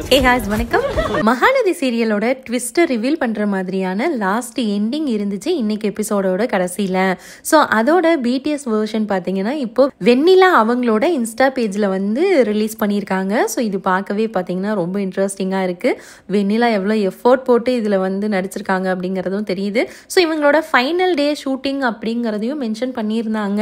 Hey guys, வணக்கம். Mahanadi சீரியலோட ட்விஸ்ட்டை reveal பண்ணுற மாதிரியான லாஸ்ட் எண்டிங் இருந்துச்சு இன்னைக்கு எபிசோடோட கடைசியில். ஸோ அதோட பிடிஎஸ் வேர்ஷன் பார்த்தீங்கன்னா இப்போ வெண்ணிலா அவங்களோட இன்ஸ்டா பேஜில் வந்து ரிலீஸ் பண்ணியிருக்காங்க. ஸோ இது பார்க்கவே பார்த்தீங்கன்னா ரொம்ப இன்ட்ரெஸ்டிங்காக இருக்குது. வெண்ணிலா எவ்வளோ எஃபோர்ட் போட்டு இதில் வந்து நடிச்சிருக்காங்க அப்படிங்கிறதும் தெரியுது. ஸோ இவங்களோட ஃபைனல் டே ஷூட்டிங் அப்படிங்கிறதையும் மென்ஷன் பண்ணியிருந்தாங்க.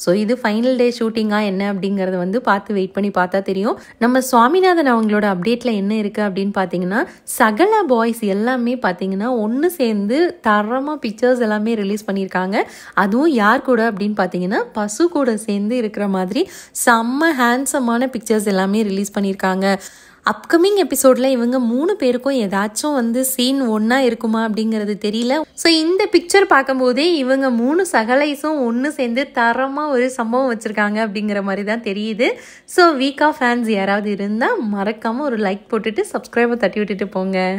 ஸோ இது ஃபைனல் டே ஷூட்டிங்காக என்ன அப்படிங்கிறத வந்து பார்த்து வெயிட் பண்ணி பார்த்தா தெரியும். நம்ம சுவாமிநாதன் அவங்களோட அப்டேட்டில் என்ன இருக்குது அப்படின்னு பார்த்தீங்கன்னா சகல பாய்ஸ் எல்லாமே பார்த்தீங்கன்னா ஒன்று சேர்ந்து தரமாக பிக்சர்ஸ் எல்லாமே ரிலீஸ் பண்ணியிருக்காங்க. அதுவும் யார் கூட அப்படின்னு பார்த்தீங்கன்னா பசு கூட சேர்ந்து இருக்கிற மாதிரி செம்ம ஹேண்ட்ஸமான பிக்சர்ஸ் எல்லாமே ரிலீஸ் பண்ணியிருக்காங்க. அப்கமிங் எபிசோடில் இவங்க 3 பேருக்கும் ஏதாச்சும் வந்து சீன் ஒன்றா இருக்குமா அப்படிங்கிறது தெரியல. ஸோ இந்த பிக்சர் பார்க்கும்போதே இவங்க 3 சகலைஸும் ஒன்று சேர்ந்து தரமாக ஒரு சம்பவம் வச்சுருக்காங்க அப்படிங்கிற மாதிரி தான் தெரியுது. ஸோ வீக்கா ஃபேன்ஸ் யாராவது இருந்தால் மறக்காமல் ஒரு லைக் போட்டுட்டு சப்ஸ்கிரைபர் தட்டி விட்டுட்டு போங்க.